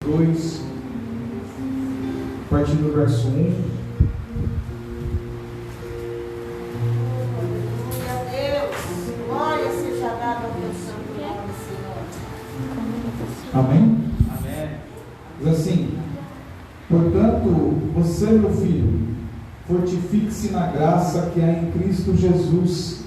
2, a partir do verso 1. Amém? Amém. Diz assim: portanto, você, meu filho, fortifique-se na graça que há em Cristo Jesus,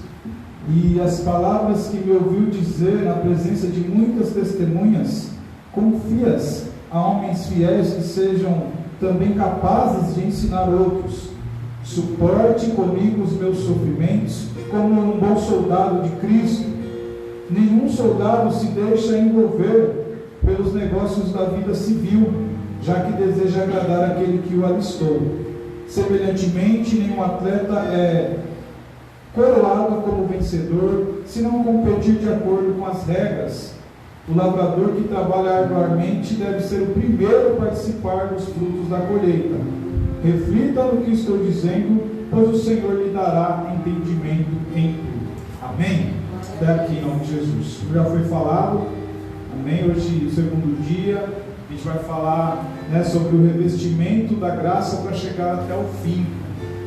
e as palavras que me ouviu dizer na presença de muitas testemunhas, confia-as a homens fiéis que sejam também capazes de ensinar outros. Suporte comigo os meus sofrimentos, como um bom soldado de Cristo. Nenhum soldado se deixa envolver pelos negócios da vida civil, já que deseja agradar aquele que o alistou. Semelhantemente, nenhum atleta é coroado como vencedor, se não competir de acordo com as regras. O lavrador que trabalha arduamente deve ser o primeiro a participar dos frutos da colheita. Reflita no que estou dizendo, pois o Senhor lhe dará entendimento em tudo. Amém? Até aqui, em nome de Jesus. Já foi falado. Amém? Hoje, o segundo dia, a gente vai falar, né, sobre o revestimento da graça para chegar até o fim.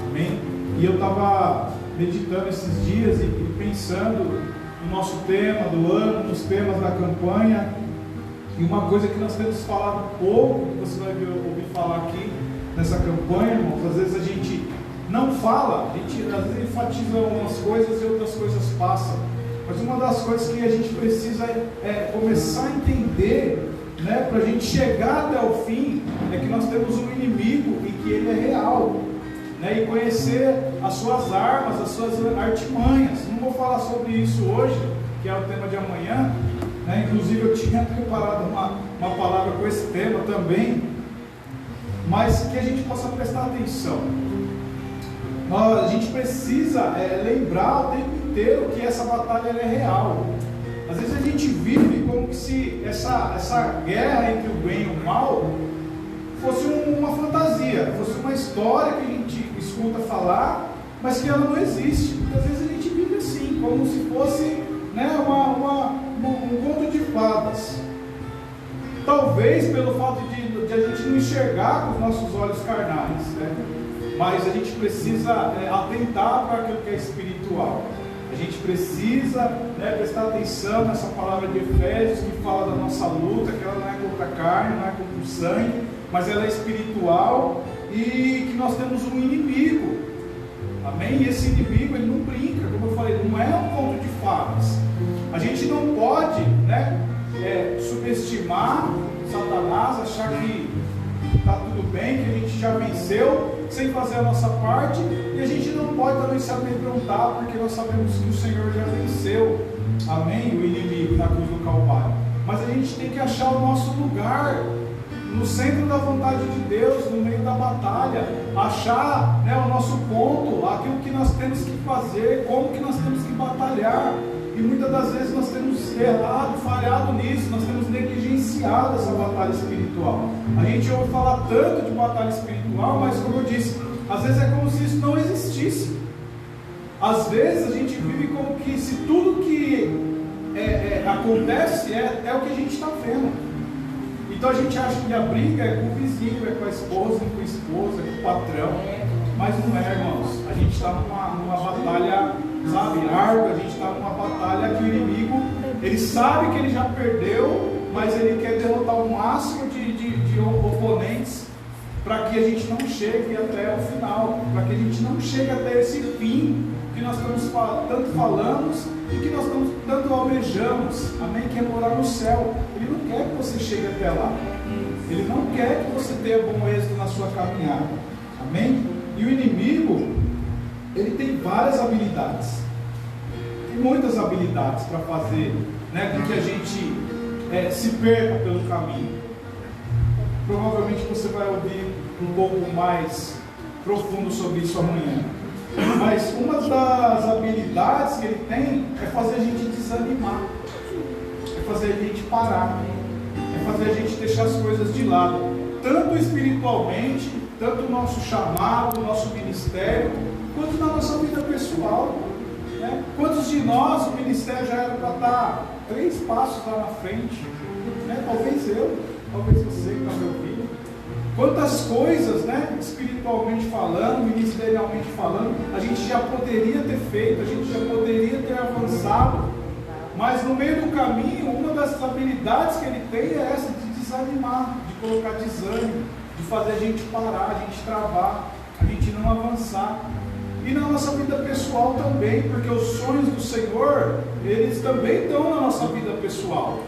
Amém? E eu estava meditando esses dias e pensando no nosso tema do ano, nos temas da campanha, e uma coisa que nós temos falado pouco, que você vai ouvir falar aqui nessa campanha, irmãos, às vezes a gente não fala, a gente às vezes enfatiza umas coisas e outras coisas passam. Mas uma das coisas que a gente precisa começar a entender, né, para a gente chegar até o fim, é que nós temos um inimigo e que ele é real, né, e conhecer as suas armas, as suas artimanhas. Não vou falar sobre isso hoje, que é o tema de amanhã, né, inclusive eu tinha preparado uma palavra com esse tema também, mas que a gente possa prestar atenção. A gente precisa lembrar o tempo inteiro que essa batalha é real. Às vezes a gente vive como que se essa guerra entre o bem e o mal fosse uma fantasia, fosse uma história que a gente escuta falar, mas que ela não existe. Porque às vezes a gente vive assim, como se fosse, né, um conto de fadas. Talvez pelo fato de a gente não enxergar com os nossos olhos carnais, né? Mas a gente precisa atentar para aquilo que é espiritual. A gente precisa, né, prestar atenção nessa palavra de Efésios que fala da nossa luta, que ela não é contra a carne, não é contra o sangue, mas ela é espiritual e que nós temos um inimigo. Amém? E esse inimigo, ele não brinca, como eu falei, não é um conto de fadas. A gente não pode, né, subestimar Satanás, achar que está tudo bem, que a gente já venceu, sem fazer a nossa parte, e a gente não pode também se amedrontar, porque nós sabemos que o Senhor já venceu, amém, o inimigo na cruz do Calvário. Mas a gente tem que achar o nosso lugar no centro da vontade de Deus, no meio da batalha, achar, né, o nosso ponto, aquilo que nós temos que fazer, como que nós temos que batalhar. E muitas das vezes nós temos errado, falhado nisso, nós temos negligenciado essa batalha espiritual. A gente ouve falar tanto de batalha espiritual, mas como eu disse, às vezes é como se isso não existisse. Às vezes a gente vive como que se tudo que acontece é o que a gente está vendo. Então a gente acha que a briga é com o vizinho, é com a esposa, é com a esposa, é com o patrão. Mas não é, irmãos. A gente está numa batalha, sabe, árdua. A gente está numa batalha que o inimigo, ele sabe que ele já perdeu, mas ele quer derrotar o máximo de oponentes para que a gente não chegue até o final, para que a gente não chegue até esse fim que nós tanto falamos e que nós tanto almejamos, amém? Que é morar no céu. Ele não quer que você chegue até lá, ele não quer que você tenha bom êxito na sua caminhada, amém? E o inimigo, ele tem várias habilidades, tem muitas habilidades para fazer, né, com que a gente se perca pelo caminho. Provavelmente você vai ouvir um pouco mais profundo sobre isso amanhã. Mas uma das habilidades que ele tem é fazer a gente desanimar, é fazer a gente parar, é fazer a gente deixar as coisas de lado, tanto espiritualmente, tanto o nosso chamado, o nosso ministério, quanto na nossa vida pessoal, né? Quantos de nós o ministério já era para estar 3 passos lá na frente, né? Talvez eu, talvez você que está me ouvindo. Quantas coisas, né, espiritualmente falando, ministerialmente falando, a gente já poderia ter feito, a gente já poderia ter avançado, mas no meio do caminho, uma das habilidades que ele tem é essa de desanimar, de colocar desânimo, de fazer a gente parar, a gente travar, a gente não avançar. E na nossa vida pessoal também, porque os sonhos do Senhor, eles também estão na nossa vida pessoal.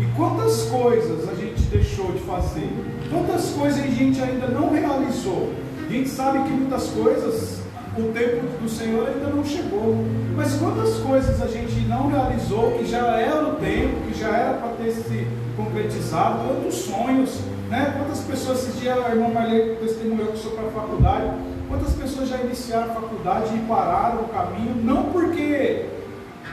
E quantas coisas a gente deixou de fazer? Quantas coisas a gente ainda não realizou? A gente sabe que muitas coisas, o tempo do Senhor ainda não chegou. Mas quantas coisas a gente não realizou, que já era o tempo, que já era para ter se concretizado? Quantos sonhos, né? Quantas pessoas, esses dias a irmã Marlene testemunhou que foi para a faculdade, quantas pessoas já iniciaram a faculdade e pararam o caminho, não porque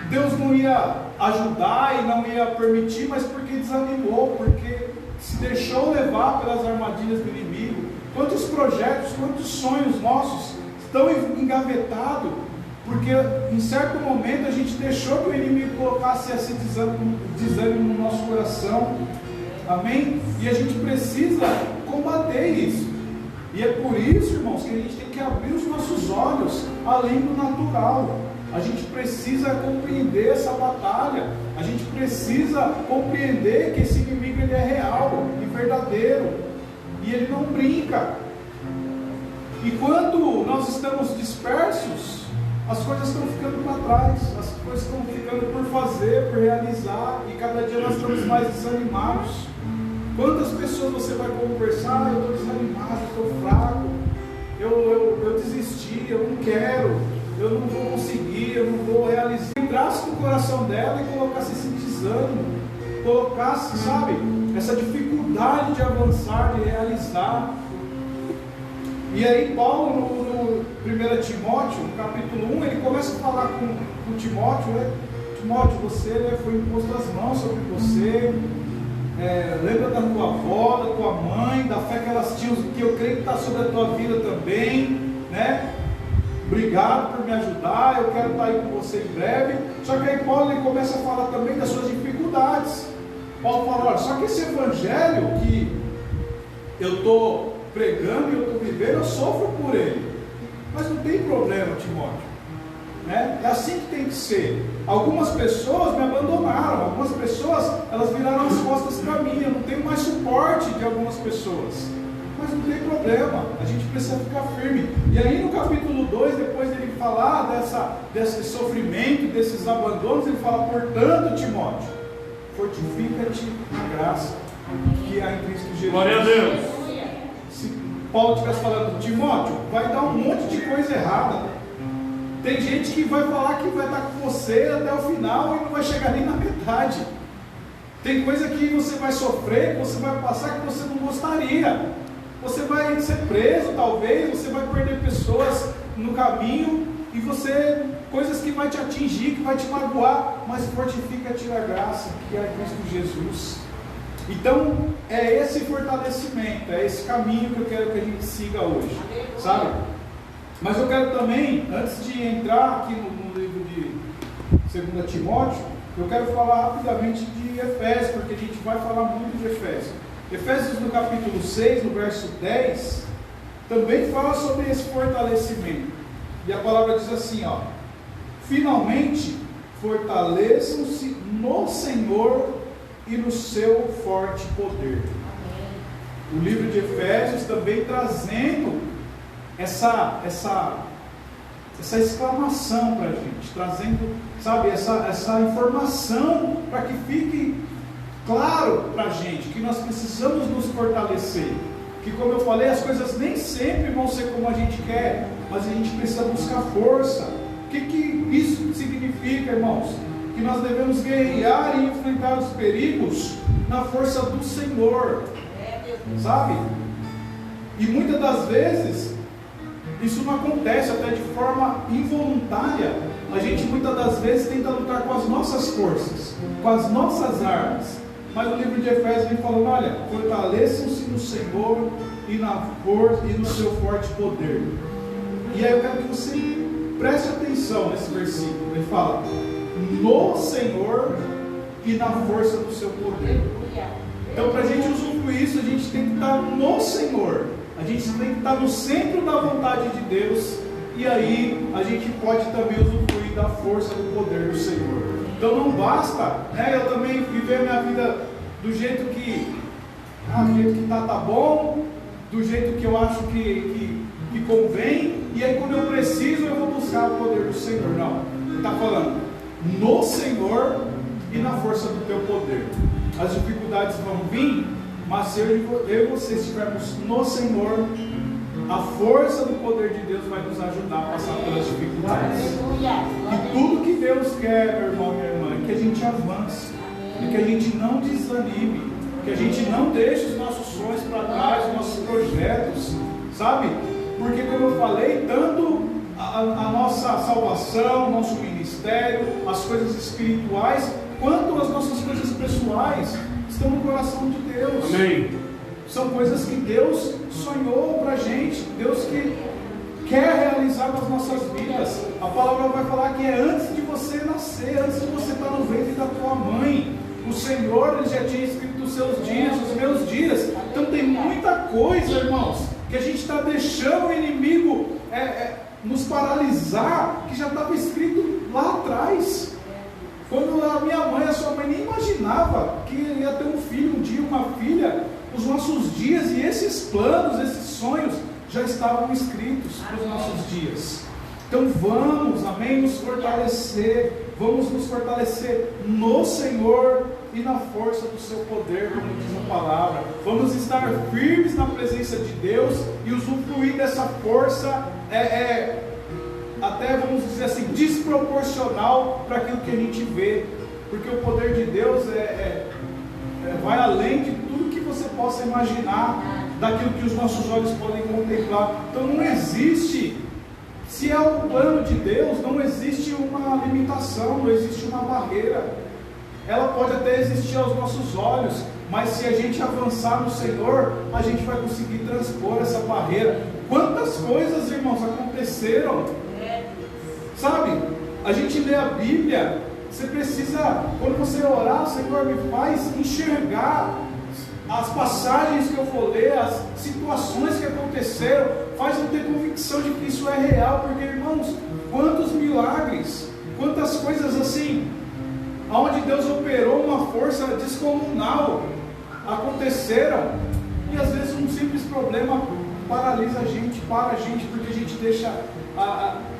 Deus não ia ajudar e não ia permitir, mas porque desanimou, porque se deixou levar pelas armadilhas do inimigo. Quantos projetos, quantos sonhos nossos estão engavetados, porque em certo momento a gente deixou que o inimigo colocasse esse desânimo no nosso coração. Amém? E a gente precisa combater isso. E é por isso, irmãos, que a gente tem que abrir os nossos olhos além do natural. A gente precisa compreender essa batalha. A gente precisa compreender que esse inimigo ele é real e verdadeiro. E ele não brinca. E quando nós estamos dispersos, as coisas estão ficando para trás. As coisas estão ficando por fazer, por realizar. E cada dia nós estamos mais desanimados. Quantas pessoas você vai conversar? Eu estou desanimado, eu estou fraco. Eu desisti, eu não quero. Eu não vou conseguir, eu não vou realizar. Entrasse no coração dela e colocasse esse desânimo, colocasse, sabe, essa dificuldade de avançar, de realizar. E aí Paulo, no 1 Timóteo, no capítulo 1, ele começa a falar com Timóteo, né? Timóteo, você, né, foi imposto as mãos sobre você, lembra da tua avó, da tua mãe, da fé que elas tinham, que eu creio que está sobre a tua vida também, né? Obrigado por me ajudar, eu quero estar aí com você em breve. Só que aí Paulo ele começa a falar também das suas dificuldades. Paulo fala, olha, só que esse evangelho que eu estou pregando e eu estou vivendo, eu sofro por ele. Mas não tem problema, Timóteo, né? É assim que tem que ser. Algumas pessoas me abandonaram, algumas pessoas elas viraram as costas para mim, eu não tenho mais suporte de algumas pessoas. Mas não tem problema, a gente precisa ficar firme. E aí no capítulo 2, depois dele falar desse sofrimento, desses abandonos, ele fala, portanto, Timóteo, fortifica-te na graça que há em Cristo Jesus. Glória a Deus. Se Paulo estivesse falando, Timóteo, vai dar um monte de coisa errada. Tem gente que vai falar que vai estar com você até o final e não vai chegar nem na metade. Tem coisa que você vai sofrer, que você vai passar, que você não gostaria. Você vai ser preso, talvez, você vai perder pessoas no caminho, e coisas que vai te atingir, que vai te magoar, mas fortifica-te na graça, que é Cristo Jesus. Então, é esse fortalecimento, é esse caminho que eu quero que a gente siga hoje, sabe? Mas eu quero também, antes de entrar aqui no livro de 2 Timóteo, eu quero falar rapidamente de Efésios, porque a gente vai falar muito de Efésios. Efésios no capítulo 6, no verso 10, também fala sobre esse fortalecimento. E a palavra diz assim, ó: finalmente, fortaleçam-se no Senhor e no seu forte poder. O livro de Efésios também trazendo essa exclamação para a gente, trazendo, sabe, essa informação para que fique claro para a gente que nós precisamos nos fortalecer, que, como eu falei, as coisas nem sempre vão ser como a gente quer, mas a gente precisa buscar força. O que isso significa, irmãos? Que nós devemos guerrear e enfrentar os perigos na força do Senhor, sabe? E muitas das vezes isso não acontece, até de forma involuntária. A gente muitas das vezes tenta lutar com as nossas forças, com as nossas armas. Mas no livro de Efésios vem falando, olha, fortaleçam-se no Senhor e na força e no seu forte poder. E aí eu quero que você preste atenção nesse versículo. Ele fala, no Senhor e na força do seu poder. Então, para a gente usufruir isso, a gente tem que estar no Senhor. A gente tem que estar no centro da vontade de Deus. E aí a gente pode também usufruir da força do poder do Senhor. Então não basta, né, eu também viver a minha vida do jeito que tá bom, do jeito que eu acho que convém, e aí quando eu preciso eu vou buscar o poder do Senhor. Não, ele está falando no Senhor e na força do teu poder. As dificuldades vão vir, mas se eu e você estivermos no Senhor, a força do poder de Deus vai nos ajudar a passar pelas dificuldades. E tudo que Deus quer, meu irmão e minha irmã, é que a gente avance, é que a gente não desanime, que a gente não deixe os nossos sonhos para trás, os nossos projetos, sabe? Porque, como eu falei, tanto a nossa salvação, nosso ministério, as coisas espirituais, quanto as nossas coisas pessoais, estão no coração de Deus. Amém. São coisas que Deus sonhou para a gente, Deus que quer realizar nas nossas vidas. A palavra vai falar que é antes de você nascer, antes de você estar no ventre da tua mãe. O Senhor, Ele já tinha escrito os seus dias, os meus dias. Então tem muita coisa, irmãos, que a gente está deixando o inimigo nos paralisar, que já estava escrito lá atrás. Quando a minha mãe, a sua mãe nem imaginava que ia ter um filho um dia, uma filha, os nossos dias e esses planos, esses sonhos já estavam escritos para os nossos dias. Então vamos, amém, vamos nos fortalecer no Senhor e na força do seu poder, como diz a palavra. Vamos estar firmes na presença de Deus e usufruir dessa força, até vamos dizer assim, desproporcional para aquilo que a gente vê, porque o poder de Deus vai além de tudo que você possa imaginar, daquilo que os nossos olhos podem contemplar. Então não existe, se é o plano de Deus, não existe uma limitação, não existe uma barreira. Ela pode até existir aos nossos olhos, mas se a gente avançar no Senhor, a gente vai conseguir transpor essa barreira. Quantas coisas, irmãos, aconteceram? Sabe, a gente lê a Bíblia, você precisa, quando você orar, Senhor, me faz enxergar as passagens que eu vou ler, as situações que aconteceram, faz eu ter convicção de que isso é real, porque, irmãos, quantos milagres, quantas coisas assim, onde Deus operou uma força descomunal, aconteceram, e às vezes um simples problema paralisa a gente, porque a gente deixa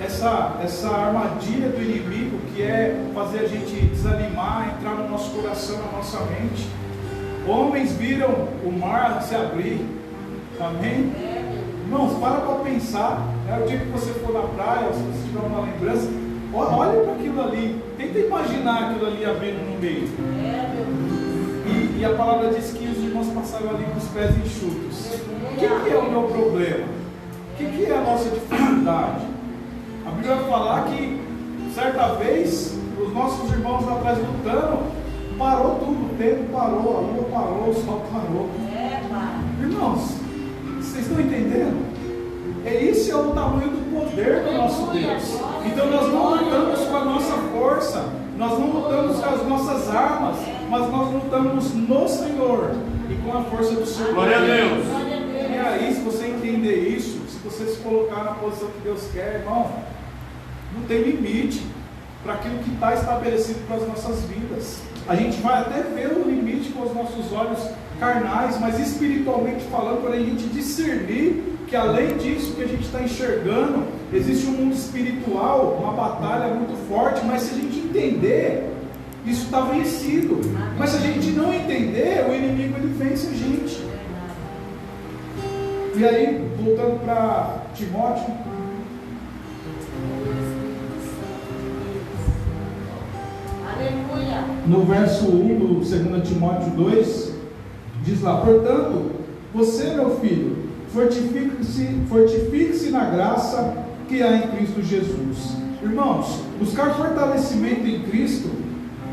essa armadilha do inimigo, que é fazer a gente desanimar, entrar no nosso coração, na nossa mente. Homens viram o mar se abrir, amém? Irmãos, para pensar, o dia que você for na praia, se você tiver uma lembrança, olha para aquilo ali, tenta imaginar aquilo ali abrindo no meio. E a palavra diz que os irmãos passaram ali com os pés enxutos. O que é o meu problema? O que é a nossa dificuldade? A Bíblia vai falar que certa vez os nossos irmãos lá atrás lutando, parou tudo, o tempo parou, a lua parou, o sol parou. Irmãos, vocês estão entendendo? Esse é o tamanho do poder do nosso Deus. Então nós não lutamos com a nossa força, nós não lutamos com as nossas armas, mas nós lutamos no Senhor e com a força do Senhor. Glória a Deus. E aí, se você entender isso, se você se colocar na posição que Deus quer, irmão, não tem limite para aquilo que está estabelecido para as nossas vidas. A gente vai até ver o limite com os nossos olhos carnais, mas espiritualmente falando, para a gente discernir que além disso que a gente está enxergando, existe um mundo espiritual, uma batalha muito forte, mas se a gente entender, isso está vencido. Mas se a gente não entender, o inimigo ele vence a gente. E aí, voltando para Timóteo, aleluia. No verso 1 do 2 Timóteo 2, diz lá: portanto, você, meu filho, fortifique-se na graça que há em Cristo Jesus. Irmãos, buscar fortalecimento em Cristo,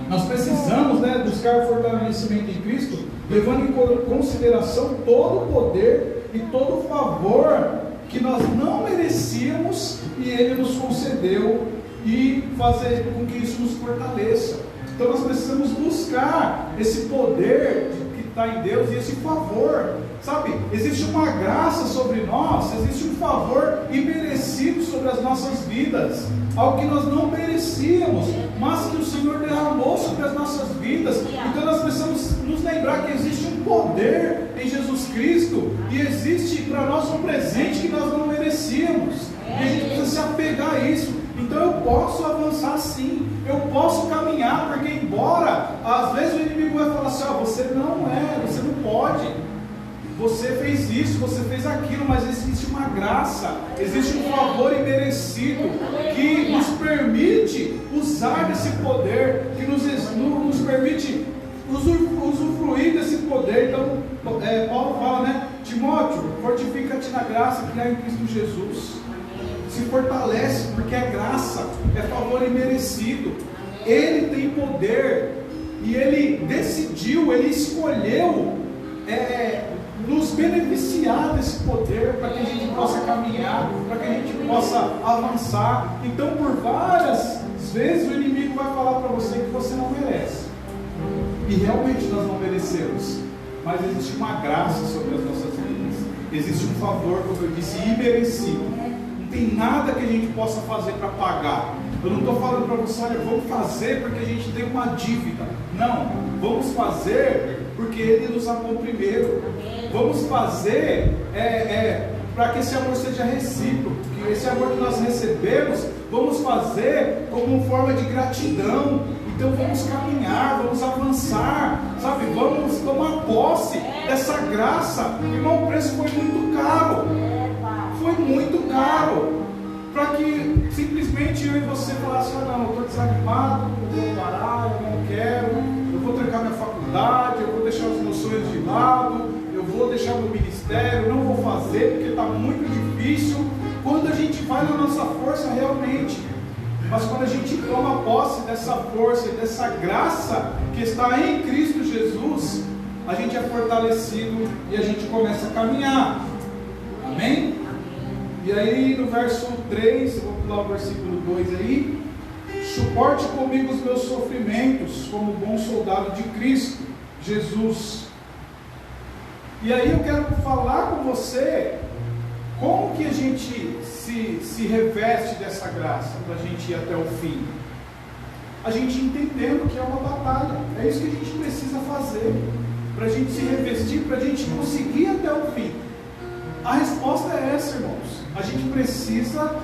nós precisamos, buscar fortalecimento em Cristo, levando em consideração todo o poder e todo o favor que nós não merecíamos e Ele nos concedeu, e fazer com que isso nos fortaleça. Então nós precisamos buscar esse poder está em Deus, e esse favor, sabe, existe uma graça sobre nós, existe um favor imerecido sobre as nossas vidas, algo que nós não merecíamos, mas que o Senhor derramou sobre as nossas vidas. Então nós precisamos nos lembrar que existe um poder em Jesus Cristo, e existe para nós um presente que nós não merecíamos, e a gente precisa se apegar a isso. Então eu posso avançar sim, eu posso caminhar, porque embora às vezes o inimigo vai falar assim, você você não pode, você fez isso, você fez aquilo, mas existe uma graça, existe um favor imerecido que nos permite usar desse poder, que nos permite usufruir desse poder. Então Paulo fala, Timóteo, fortifica-te na graça que há em Cristo Jesus. Se fortalece, porque é graça, é favor imerecido. Ele tem poder, e Ele decidiu, Ele escolheu nos beneficiar desse poder, para que a gente possa caminhar, para que a gente possa avançar. Então por várias vezes o inimigo vai falar para você que você não merece, e realmente nós não merecemos, mas existe uma graça sobre as nossas vidas, existe um favor, como eu disse, imerecido. Não tem nada que a gente possa fazer para pagar. Eu não estou falando para você, olha, vamos fazer porque a gente tem uma dívida. Não, vamos fazer porque Ele nos amou primeiro. Vamos fazer para que esse amor seja recíproco, que esse amor que nós recebemos, vamos fazer como forma de gratidão. Então vamos caminhar, vamos avançar, sabe? Vamos tomar posse dessa graça. Irmão, o preço foi muito caro. Foi muito caro, para que simplesmente eu e você falassem, não, eu estou desanimado, eu vou parar, eu não quero, eu vou trancar minha faculdade, eu vou deixar os meus sonhos de lado, eu vou deixar meu ministério, não vou fazer porque está muito difícil. Quando a gente vai na nossa força realmente, mas quando a gente toma posse dessa força e dessa graça que está em Cristo Jesus, a gente é fortalecido e a gente começa a caminhar. Amém? E aí no verso 3, eu vou pular o versículo 2 aí. Suporte comigo os meus sofrimentos, como bom soldado de Cristo Jesus. E aí eu quero falar com você como que a gente se reveste dessa graça, para a gente ir até o fim. A gente entendendo que é uma batalha, é isso que a gente precisa fazer, para a gente se revestir, para a gente conseguir ir até o fim. A resposta é essa, irmãos. A gente precisa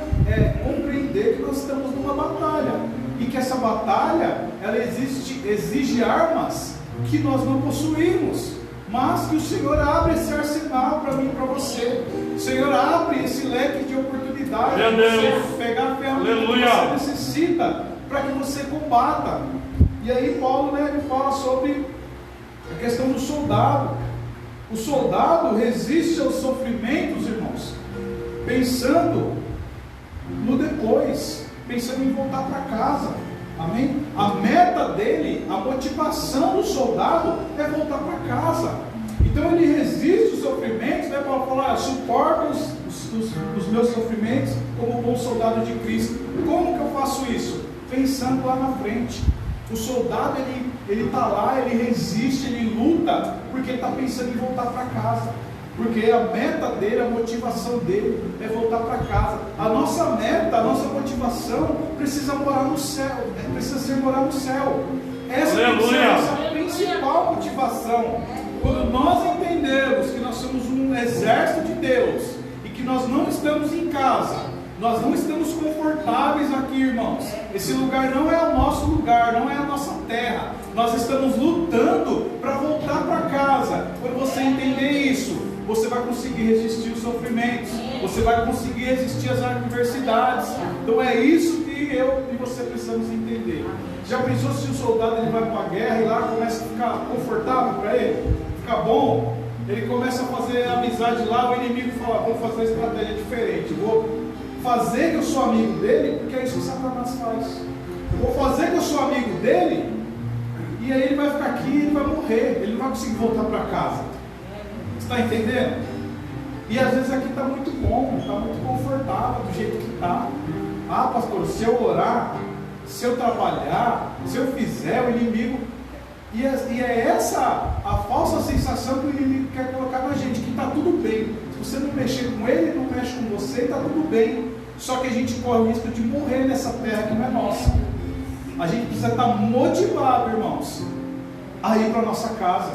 compreender que nós estamos numa batalha, e que essa batalha ela exige armas que nós não possuímos, mas que o Senhor abre esse arsenal para mim e para você. O Senhor abre esse leque de oportunidade para você pegar a ferramenta que você necessita para que você combata. E aí Paulo ele fala sobre a questão do soldado. O soldado resiste aos sofrimentos, irmãos, pensando no depois, pensando em voltar para casa. Amém? A meta dele, a motivação do soldado é voltar para casa. Então ele resiste os sofrimentos, para falar, suporta os meus sofrimentos como bom soldado de Cristo. Como que eu faço isso? Pensando lá na frente. O soldado ele está lá, ele resiste, ele luta, porque ele está pensando em voltar para casa. Porque a meta dele, a motivação dele é voltar para casa. A nossa meta, a nossa motivação precisa morar no céu, precisa ser morar no céu. Essa é a nossa principal motivação. Quando nós entendemos que nós somos um exército de Deus e que nós não estamos em casa, nós não estamos confortáveis aqui, irmãos. Esse lugar não é o nosso lugar, não é a nossa terra. Nós estamos lutando para voltar para casa. Quando você entender isso, você vai conseguir resistir os sofrimentos, você vai conseguir resistir às adversidades. Então é isso que eu e você precisamos entender. Já pensou se o soldado ele vai para a guerra e lá começa a ficar confortável para ele? Fica bom? Ele começa a fazer amizade lá, o inimigo fala, vamos fazer uma estratégia diferente. Vou fazer que eu sou amigo dele, porque é isso que Satanás faz. Vou fazer que eu sou amigo dele, e aí ele vai ficar aqui e ele vai morrer, ele não vai conseguir voltar para casa. Está entendendo? E às vezes aqui está muito bom, está muito confortável do jeito que está. Ah, pastor, se eu orar, se eu trabalhar, se eu fizer, o inimigo E é essa a falsa sensação que o inimigo quer colocar na gente, que está tudo bem. Se você não mexer com ele, não mexe com você, está tudo bem. Só que a gente corre o risco de morrer nessa terra que não é nossa. A gente precisa estar motivado, irmãos, a ir para a nossa casa,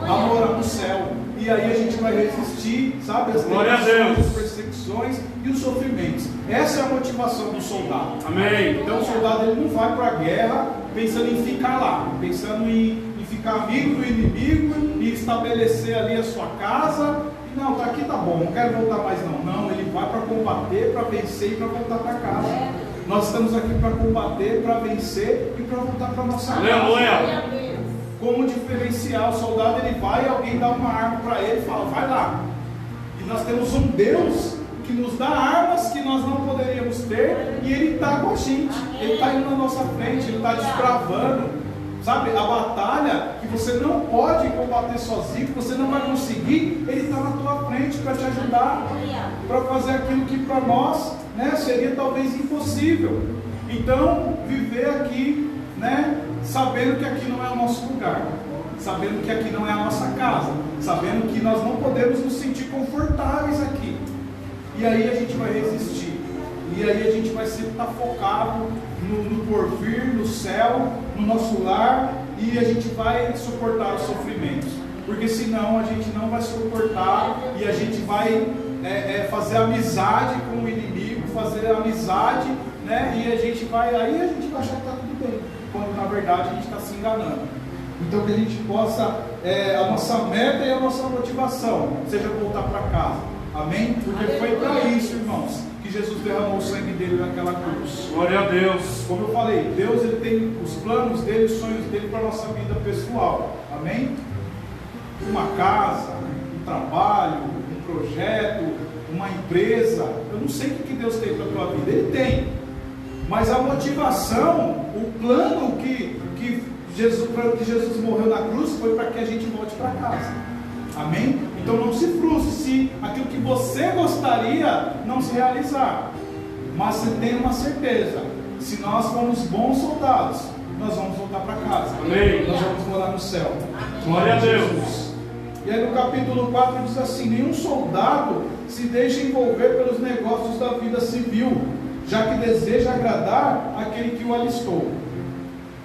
a morar no céu. E aí a gente vai resistir, sabe, as tentações, as perseguições e os sofrimentos. Essa é a motivação do soldado. Amém. Então o soldado ele não vai para a guerra pensando em ficar lá, pensando em ficar amigo do inimigo e estabelecer ali a sua casa. E não, tá aqui, tá bom, não quero voltar mais não. Não, ele vai para combater, para vencer e para voltar para casa. Nós estamos aqui para combater, para vencer e para voltar para nossa casa. Aleluia. Como diferencial, o soldado ele vai, alguém dá uma arma para ele e fala, vai lá. E nós temos um Deus que nos dá armas que nós não poderíamos ter, e Ele está com a gente, Ele está indo na nossa frente, Ele está desbravando, sabe, a batalha que você não pode combater sozinho, que você não vai conseguir, Ele está na tua frente para te ajudar, para fazer aquilo que para nós, né, seria talvez impossível. Então, viver aqui, né, sabendo que aqui não é o nosso lugar, sabendo que aqui não é a nossa casa, sabendo que nós não podemos nos sentir confortáveis aqui. E aí a gente vai resistir, e aí a gente vai sempre estar focado no porvir, no céu, no nosso lar, e a gente vai suportar os sofrimentos, porque senão a gente não vai suportar, e a gente vai fazer amizade com o inimigo, fazer amizade, né? E aí a gente vai achar que está tudo bem, quando na verdade a gente está se enganando. Então que a gente possa, a nossa meta e a nossa motivação seja voltar para casa. Amém? Porque foi para isso, irmãos, que Jesus derramou o sangue dele naquela cruz. Glória a Deus. Como eu falei, Deus ele tem os planos dele, os sonhos dele para a nossa vida pessoal. Amém? Uma casa, um trabalho, um projeto, uma empresa. Eu não sei o que Deus tem para a tua vida. Ele tem. Mas a motivação, o plano que Jesus morreu na cruz foi para que a gente volte para casa. Amém? Então não se frustre se aquilo que você gostaria não se realizar. Mas você tem uma certeza: se nós formos bons soldados, nós vamos voltar para casa. Amém. Nós vamos morar no céu. Glória a Deus. E aí no capítulo 4 diz assim: nenhum soldado se deixa envolver pelos negócios da vida civil, já que deseja agradar aquele que o alistou.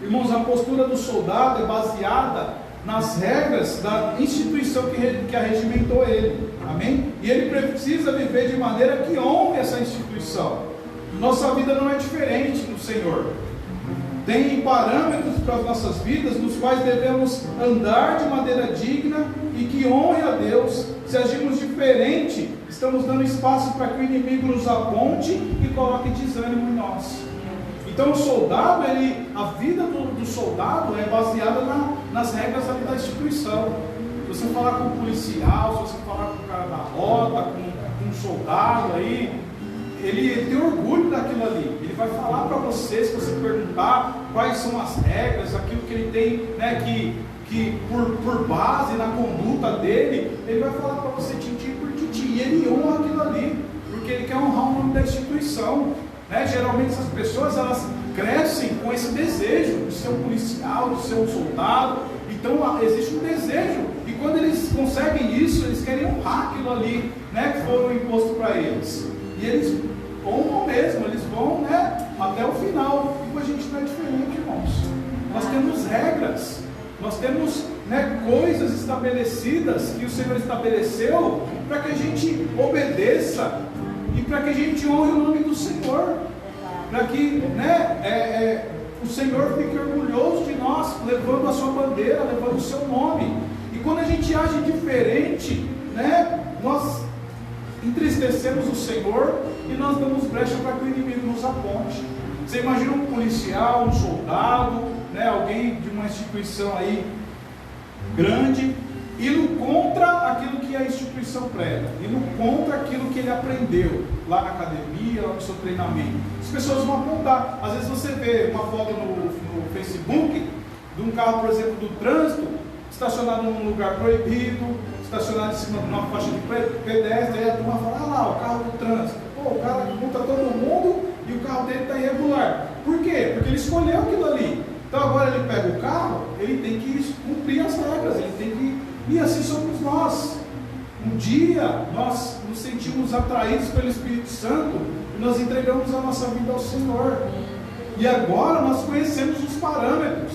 Irmãos, a postura do soldado é baseada nas regras da instituição que arregimentou ele. Amém? E ele precisa viver de maneira que honre essa instituição. Nossa vida não é diferente no Senhor. Tem parâmetros para as nossas vidas, nos quais devemos andar de maneira digna e que honre a Deus. Se agirmos diferente, estamos dando espaço para que o inimigo nos aponte e coloque desânimo em nós. Então o soldado, a vida do soldado é baseada nas regras da instituição. Se você falar com um policial, se você falar com o cara da rota, com um soldado aí, ele tem orgulho daquilo ali. Ele vai falar para você, se você perguntar quais são as regras, aquilo que ele tem, né, que por base na conduta dele, ele vai falar para você tintim por tintim. E ele honra aquilo ali, porque ele quer honrar o nome da instituição. Geralmente essas pessoas, elas crescem com esse desejo de ser um policial, de ser um soldado. Então existe um desejo, e quando eles conseguem isso, eles querem honrar aquilo ali, né, que foram imposto para eles, e eles honram mesmo, eles vão, né, até o final. E com a gente não é diferente, irmãos. Nós temos regras, nós temos, né, coisas estabelecidas que o Senhor estabeleceu para que a gente obedeça e para que a gente honre o nome do Senhor, para que, né, o Senhor fique orgulhoso de nós, levando a sua bandeira, levando o seu nome. E quando a gente age diferente, né, nós entristecemos o Senhor e nós damos brecha para que o inimigo nos aponte. Você imagina um policial, um soldado, né, alguém de uma instituição aí grande, indo contra aquilo que a instituição prega, indo contra aquilo que ele aprendeu lá na academia, lá no seu treinamento. As pessoas vão apontar. Às vezes você vê uma foto no Facebook de um carro, por exemplo, do trânsito, estacionado num lugar proibido, estacionado em cima de uma faixa de pedestre, aí a turma fala: ah lá, o carro do trânsito. Pô, o cara multa todo mundo e o carro dele está irregular. Por quê? Porque ele escolheu aquilo ali. Então agora ele pega o carro, ele tem que cumprir as regras, ele tem que... E assim somos nós. Um dia nós nos sentimos atraídos pelo Espírito Santo e nós entregamos a nossa vida ao Senhor. E agora nós conhecemos os parâmetros,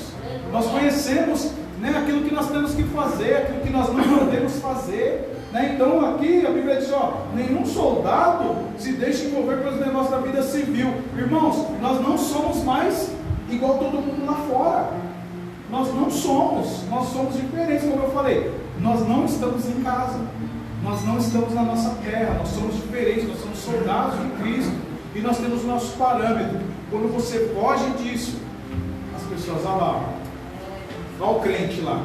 nós conhecemos, né, aquilo que nós temos que fazer, aquilo que nós não podemos fazer. Né? Então aqui a Bíblia diz, nenhum soldado se deixa envolver pelos negócios da vida civil. Irmãos, nós não somos mais igual todo mundo lá fora. Nós não somos, nós somos diferentes, como eu falei. Nós não estamos em casa, nós não estamos na nossa terra, nós somos diferentes, nós somos soldados de Cristo e nós temos nossos parâmetros. Quando você foge disso, as pessoas, olha o crente lá,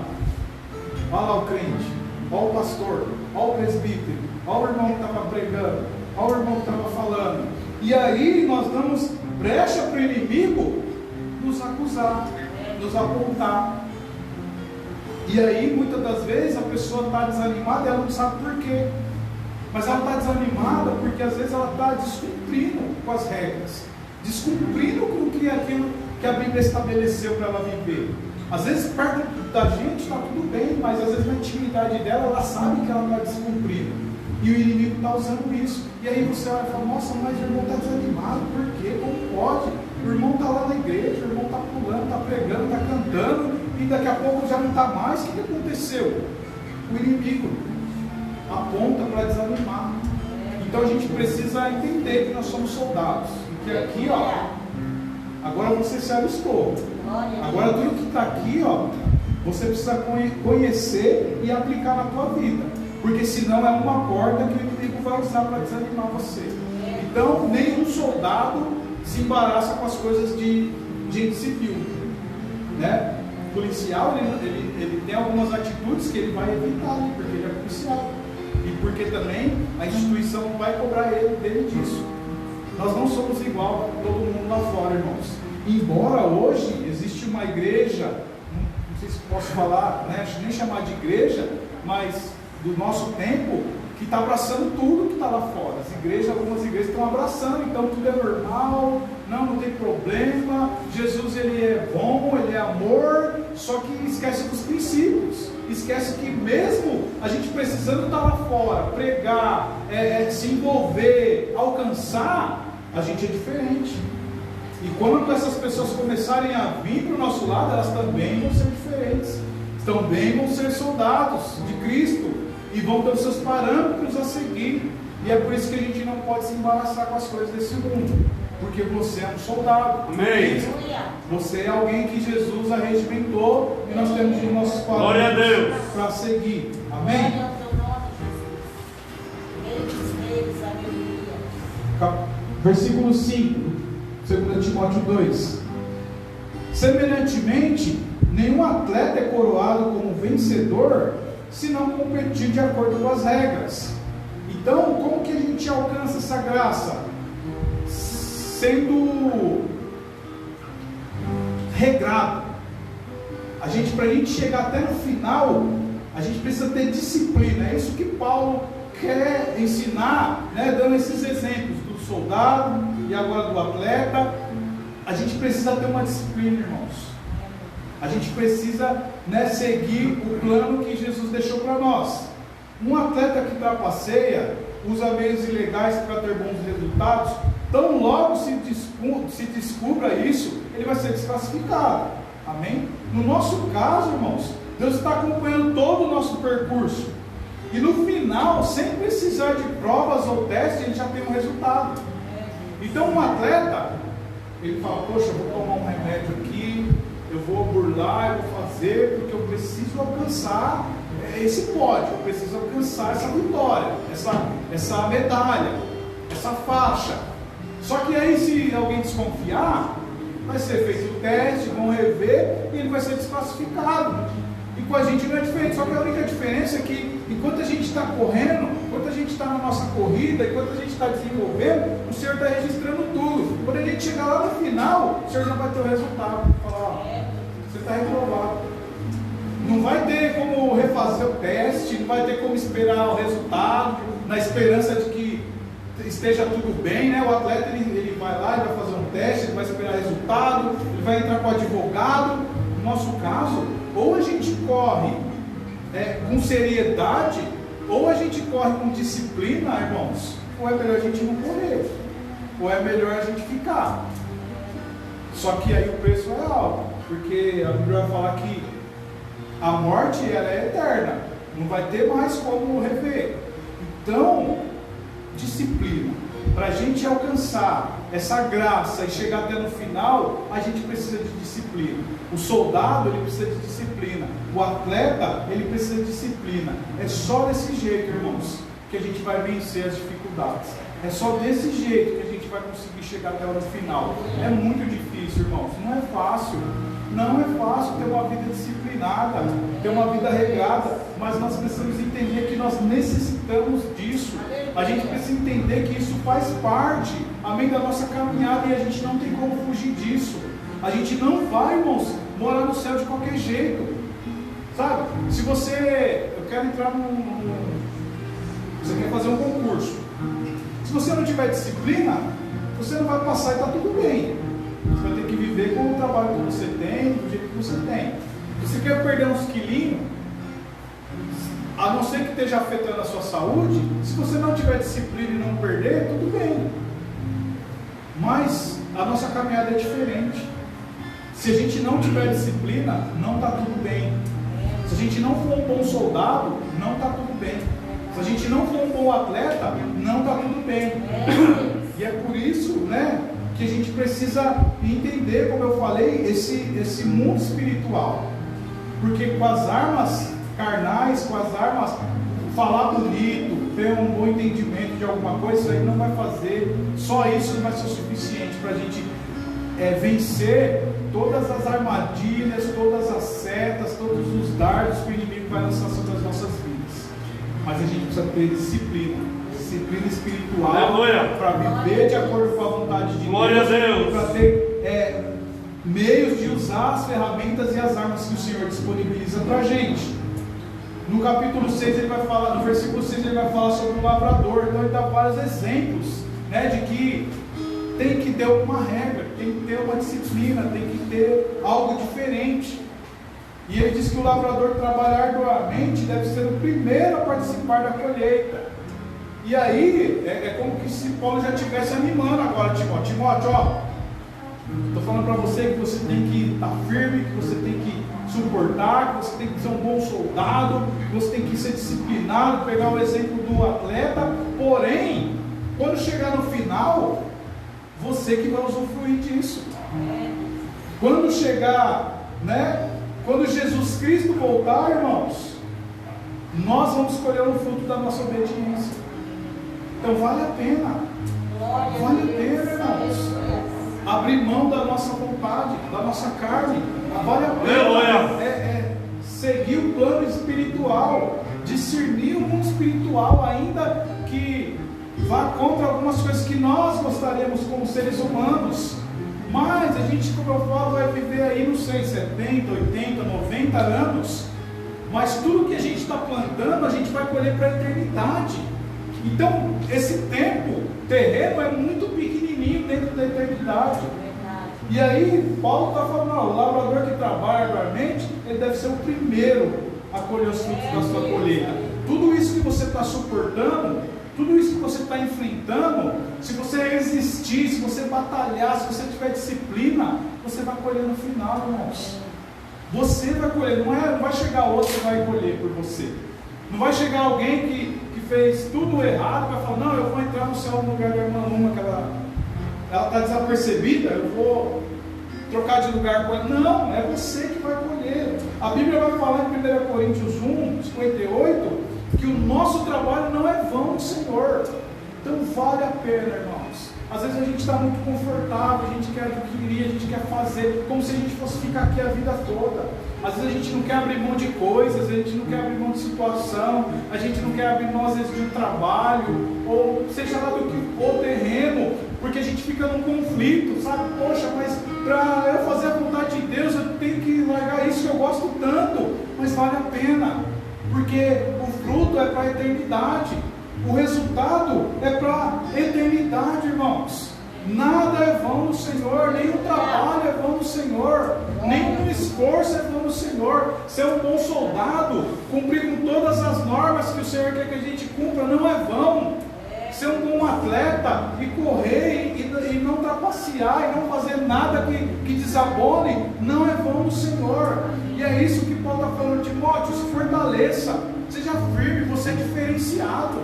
olha lá o crente, olha o pastor, olha o presbítero, olha o irmão que estava pregando, olha o irmão que estava falando. E aí nós damos brecha para o inimigo nos acusar, nos apontar. E aí muitas das vezes a pessoa está desanimada e ela não sabe por quê. Mas ela está desanimada porque às vezes ela está descumprindo com as regras, descumprindo com o que é aquilo que a Bíblia estabeleceu para ela viver. Às vezes perto da gente está tudo bem, mas às vezes na intimidade dela ela sabe que ela está descumprindo. E o inimigo está usando isso. E aí você olha e fala, nossa, mas o irmão está desanimado, por quê? Como pode? O irmão está lá na igreja, o irmão está pulando, está pregando, está cantando, e daqui a pouco já não está mais. O que aconteceu? O inimigo aponta para desanimar. Então a gente precisa entender que nós somos soldados. E que aqui, agora você se alistou. Agora tudo que está aqui, você precisa conhecer e aplicar na tua vida. Porque senão é uma porta que o inimigo vai usar para desanimar você. Então, nenhum soldado se embaraça com as coisas de gente civil. Né? O policial, ele tem algumas atitudes que ele vai evitar, porque ele é policial. E porque também a instituição vai cobrar dele disso. Nós não somos igual a todo mundo lá fora, irmãos. Embora hoje existe uma igreja, não sei se posso falar, né? Nem chamar de igreja, mas do nosso tempo, que está abraçando tudo que está lá fora. Algumas igrejas estão abraçando, então tudo é normal, não tem problema, Jesus ele é bom, ele é amor, só que esquece dos princípios, esquece que mesmo a gente precisando estar lá fora, pregar, se envolver, alcançar, a gente é diferente. E quando essas pessoas começarem a vir para o nosso lado, elas também vão ser diferentes, também vão ser soldados de Cristo, e vão ter os seus parâmetros a seguir. E é por isso que a gente não pode se embaraçar com as coisas desse mundo, porque você é um soldado. Amém. Você é alguém que Jesus arregimentou e nós temos os nossos parâmetros para seguir. Amém? Versículo 5, 2 Timóteo 2. Semelhantemente, nenhum atleta é coroado como vencedor se não competir de acordo com as regras. Então, como que a gente alcança essa graça? Sendo regrado. Para a gente chegar até no final, a gente precisa ter disciplina. É isso que Paulo quer ensinar, né, dando esses exemplos do soldado e agora do atleta. A gente precisa ter uma disciplina, irmãos. A gente precisa, né, seguir o plano que Jesus deixou para nós. Um atleta que trapaceia, usa meios ilegais para ter bons resultados, tão logo se descubra isso, ele vai ser desclassificado. Amém? No nosso caso, irmãos, Deus está acompanhando todo o nosso percurso. E no final, sem precisar de provas ou testes, ele já tem um resultado. Então um atleta, ele fala, poxa, eu vou tomar um remédio aqui, eu vou burlar, eu vou fazer, porque eu preciso alcançar esse pódio, eu preciso alcançar essa vitória, essa medalha, essa faixa. Só que aí, se alguém desconfiar, vai ser feito o teste, vão rever e ele vai ser desclassificado. E com a gente não é diferente, só que a única diferença é que enquanto a gente está correndo, enquanto a gente está na nossa corrida, enquanto a gente está desenvolvendo, o Senhor está registrando tudo. Quando a gente chegar lá no final, o Senhor já vai ter o resultado. Falar, você está reprovado. Não vai ter como refazer o teste, não vai ter como esperar o resultado, na esperança de que esteja tudo bem, né? O atleta ele vai lá, ele vai fazer um teste, ele vai esperar resultado, ele vai entrar com o advogado. No nosso caso, ou a gente corre com seriedade, ou a gente corre com disciplina, irmãos, ou é melhor a gente não correr, ou é melhor a gente ficar. Só que aí o preço é alto, porque a Bíblia vai falar que a morte ela é eterna, não vai ter mais como rever. Então, disciplina. Para a gente alcançar essa graça e chegar até no final, a gente precisa de disciplina. O soldado, ele precisa de disciplina. O atleta, ele precisa de disciplina. É só desse jeito, irmãos, que a gente vai vencer as dificuldades. É só desse jeito que a gente vai conseguir chegar até o final. É muito difícil, irmãos. Não é fácil. Não é fácil ter uma vida disciplinada, ter uma vida regrada, mas nós precisamos entender que nós necessitamos disso. A gente precisa entender que isso faz parte, amém, da nossa caminhada, e a gente não tem como fugir disso. A gente não vai, irmãos, morar no céu de qualquer jeito, sabe? Se eu quero entrar você quer fazer um concurso, se você não tiver disciplina, você não vai passar e está tudo bem. Você vai ter que viver com o trabalho que você tem, do jeito que você tem. Se você quer perder uns quilinhos, a não ser que esteja afetando a sua saúde, se você não tiver disciplina e não perder, tudo bem. Mas a nossa caminhada é diferente. Se a gente não tiver disciplina, não está tudo bem. Se a gente não for um bom soldado, não está tudo bem. Se a gente não for um bom atleta, não está tudo bem. E é por isso, né, que a gente precisa entender, como eu falei, esse mundo espiritual. Porque com as armas carnais, com as armas, falar bonito, ter um bom entendimento de alguma coisa, isso aí não vai fazer, só isso não vai ser o suficiente para a gente vencer todas as armadilhas, todas as setas, todos os dardos que o inimigo vai lançar sobre as nossas vidas. Mas a gente precisa ter disciplina espiritual para viver de acordo com a vontade de Deus, para ter meios de usar as ferramentas e as armas que o Senhor disponibiliza para a gente. No capítulo 6 ele vai falar, no versículo 6 ele vai falar sobre o lavrador. Então ele dá vários exemplos, né, de que tem que ter uma regra, tem que ter uma disciplina, tem que ter algo diferente. E ele diz que o lavrador trabalhar arduamente deve ser o primeiro a participar da colheita. E aí é como que se Paulo já estivesse animando agora, Timóteo, ó, estou falando para você que você tem que estar firme, que você tem que suportar, que você tem que ser um bom soldado, que você tem que ser disciplinado, pegar o exemplo do atleta. Porém, quando chegar no final, você que vai usufruir disso. Quando chegar, né? Quando Jesus Cristo voltar, irmãos, nós vamos colher o fruto da nossa obediência. Então vale a pena. Vale a pena, irmãos. Abrir mão da nossa vontade, da nossa carne. Vale a pena seguir o plano espiritual, discernir o mundo espiritual, ainda que vá contra algumas coisas que nós gostaríamos como seres humanos. Mas a gente, como eu falo, vai viver aí, não sei, 70, 80, 90 anos. Mas tudo que a gente está plantando, a gente vai colher para a eternidade. Então, esse tempo terreno é muito pequenininho dentro da eternidade. E aí, Paulo está falando, o lavrador que trabalha arduamente, ele deve ser o primeiro a colher os frutos da sua colheita. Tudo isso que você está suportando, tudo isso que você está enfrentando, se você resistir, se você batalhar, se você tiver disciplina, você vai colher no final, irmãos. Você vai colher, não vai chegar outro que vai colher por você. Não vai chegar alguém que fez tudo errado, vai falar, não, eu vou entrar no céu no lugar da irmã Luma, que ela está desapercebida, eu vou trocar de lugar com ela. Não, é você que vai colher. A Bíblia vai falar em 1 Coríntios 1, 58, que o nosso trabalho não é vão no Senhor. Então vale a pena, irmãos. Às vezes a gente está muito confortável, a gente quer adquirir, a gente quer fazer, como se a gente fosse ficar aqui a vida toda. Às vezes a gente não quer abrir mão de coisas, a gente não quer abrir mão de situação, a gente não quer abrir mão às vezes de um trabalho, ou seja lá do que for, terreno, porque a gente fica num conflito, sabe? Poxa, mas para eu fazer a vontade de Deus, eu tenho que largar isso que eu gosto tanto, mas vale a pena, porque o fruto é para a eternidade. O resultado é para a eternidade, irmãos. Nada é vão no Senhor, nenhum trabalho é vão no Senhor, nenhum esforço é vão no Senhor. Ser um bom soldado, cumprir com todas as normas que o Senhor quer que a gente cumpra, não é vão. Ser um bom atleta e correr e não trapacear e não fazer nada que desabone, não é vão no Senhor. E é isso que Paulo está falando, Timóteo, se fortaleça, seja firme, você é diferenciado.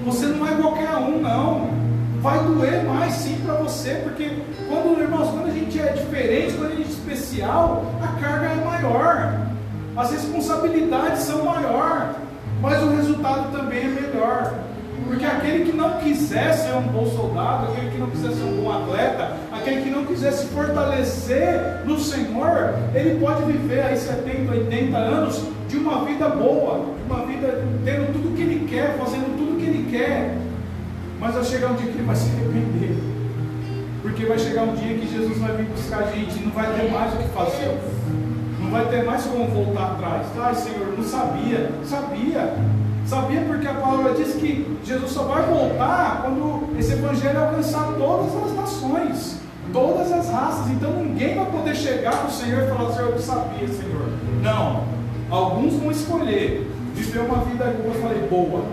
Você não é qualquer um, não. Vai doer mais sim para você, porque irmãos, quando a gente é diferente, quando a gente é especial, a carga é maior, as responsabilidades são maiores, mas o resultado também é melhor. Porque aquele que não quiser ser um bom soldado, aquele que não quiser ser um bom atleta, aquele que não quiser se fortalecer no Senhor, ele pode viver aí 70, 80 anos de uma vida boa, de uma vida tendo tudo o que ele quer, fazendo tudo o que ele quer. Mas vai chegar um dia que ele vai se arrepender, porque vai chegar um dia que Jesus vai vir buscar a gente e não vai ter mais o que fazer, não vai ter mais como voltar atrás. Ai, Senhor, não sabia porque a palavra diz que Jesus só vai voltar quando esse evangelho alcançar todas as nações, todas as raças. Então ninguém vai poder chegar para o Senhor e falar: Senhor, eu sabia, Senhor. Não, alguns vão escolher viver uma vida, como eu falei, boa.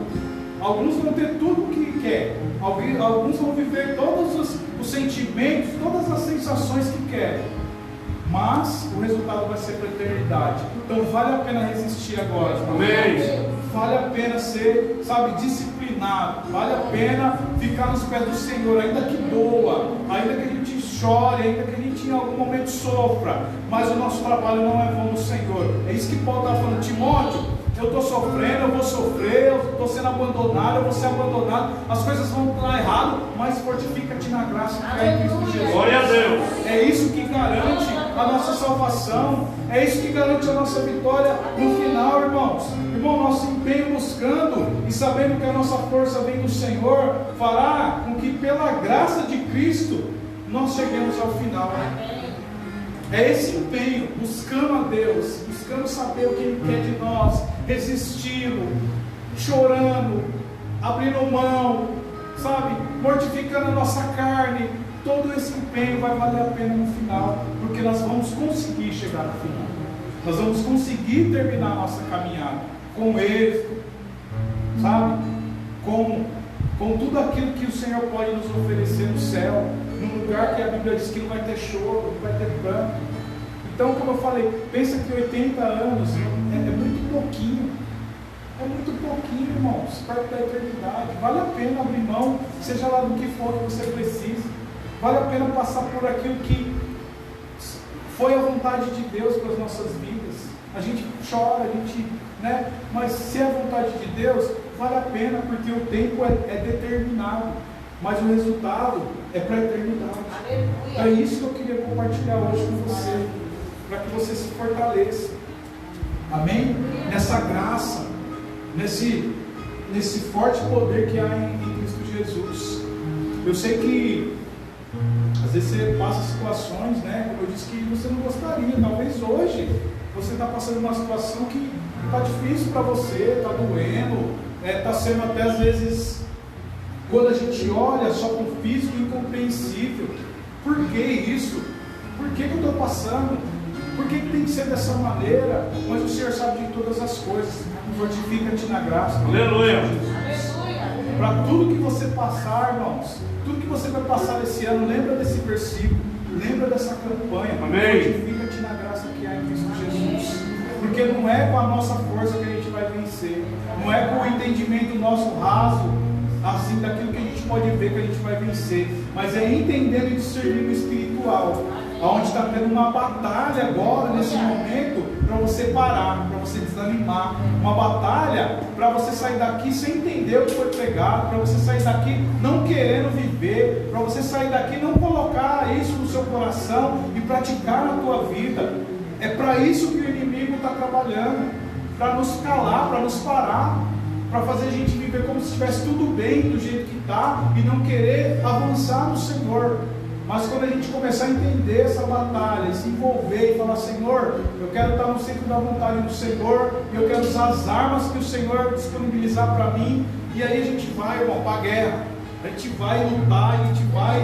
Alguns vão ter tudo o que quer, alguns vão viver todos os sentimentos, todas as sensações que querem, mas o resultado vai ser para a eternidade. Então vale a pena resistir agora. Amém. Vale a pena ser, disciplinado, vale a pena ficar nos pés do Senhor, ainda que doa, ainda que a gente chore, ainda que a gente em algum momento sofra, mas o nosso trabalho não é vão no Senhor. É isso que Paulo está falando, Timóteo. Eu estou sofrendo, eu vou sofrer, eu estou sendo abandonado, eu vou ser abandonado, as coisas vão dar errado, mas fortifica-te na graça que é em Cristo Jesus. Glória a Deus. É isso que garante a nossa salvação, é isso que garante a nossa vitória no final, irmãos. Irmão, nosso empenho buscando e sabendo que a nossa força vem do Senhor, fará com que pela graça de Cristo nós cheguemos ao final. É esse empenho, buscando a Deus, buscando saber o que Ele quer de nós, resistindo, chorando, abrindo mão, mortificando a nossa carne. Todo esse empenho vai valer a pena no final, porque nós vamos conseguir chegar no final, nós vamos conseguir terminar a nossa caminhada com êxito, com tudo aquilo que o Senhor pode nos oferecer no céu, num lugar que a Bíblia diz que não vai ter choro, não vai ter pranto. Então, como eu falei, pensa que 80 anos é muito pouquinho, irmãos, perto da eternidade. Vale a pena abrir mão, seja lá do que for que você precisa, vale a pena passar por aquilo que foi a vontade de Deus para as nossas vidas. A gente chora, mas se é a vontade de Deus, vale a pena, porque o tempo é determinado, mas o resultado é para a eternidade. Aleluia. É isso que eu queria compartilhar hoje com você, para que você se fortaleça, amém? Nessa graça, nesse forte poder que há em Cristo Jesus. Eu sei que às vezes você passa situações, como eu disse, que você não gostaria. Talvez hoje você está passando uma situação que está difícil para você, está doendo, está sendo até às vezes, quando a gente olha só com o físico, incompreensível. Por que isso? Por que eu estou passando? Por que tem que ser dessa maneira? Mas o Senhor sabe de todas as coisas. Fortifica-te na graça. Aleluia. Para tudo que você passar, irmãos, tudo que você vai passar esse ano, lembra desse versículo, lembra dessa campanha. Amém. Fortifica-te na graça que há em Cristo Jesus. Porque não é com a nossa força que a gente vai vencer, não é com o entendimento nosso raso, assim, daquilo que a gente pode ver que a gente vai vencer, mas é entendendo e discernindo o espiritual, onde está tendo uma batalha agora, nesse momento, para você parar, para você desanimar, uma batalha para você sair daqui sem entender o que foi pregado, para você sair daqui não querendo viver, para você sair daqui não colocar isso no seu coração e praticar na tua vida. É para isso que o inimigo está trabalhando, para nos calar, para nos parar, para fazer a gente viver como se estivesse tudo bem do jeito que está e não querer avançar no Senhor. Mas quando a gente começar a entender essa batalha, se envolver e falar: Senhor, eu quero estar no centro da vontade do Senhor, e eu quero usar as armas que o Senhor disponibilizar para mim, E aí a gente vai, irmão, para a guerra. A gente vai lutar, a gente vai.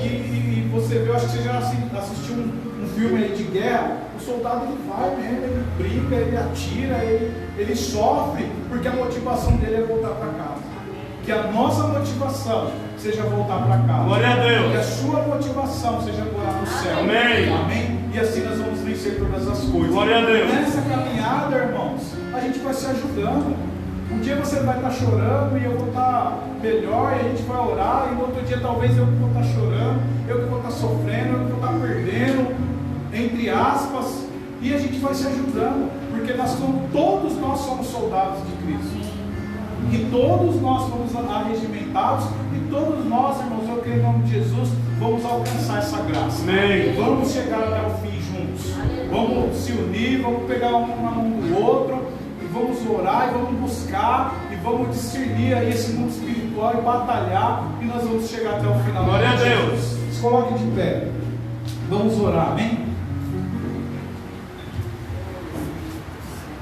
E você vê, eu acho que você já assistiu um filme aí de guerra. O soldado ele vai mesmo, ele briga, ele atira, ele sofre, porque a motivação dele é voltar para casa. Que a nossa motivação seja voltar para casa. Glória a Deus. Que a sua motivação seja morar no céu. Amém. Amém. E assim nós vamos vencer todas as coisas. Glória a Deus. Nessa caminhada, irmãos, a gente vai se ajudando. Um dia você vai estar chorando e eu vou estar melhor, e a gente vai orar, e no outro dia talvez eu vou estar chorando, eu que vou estar sofrendo, eu que vou estar perdendo, entre aspas, e a gente vai se ajudando, porque todos nós somos soldados de Cristo, e todos nós fomos arregimentados, e todos nós, irmãos, eu creio em nome de Jesus, vamos alcançar essa graça. Amém. Vamos chegar até o fim juntos, vamos se unir, vamos pegar um na mão do outro, vamos orar e vamos buscar e vamos discernir aí esse mundo espiritual e batalhar, e nós vamos chegar até o final. Glória a Deus. Se coloque de pé, vamos orar, amém?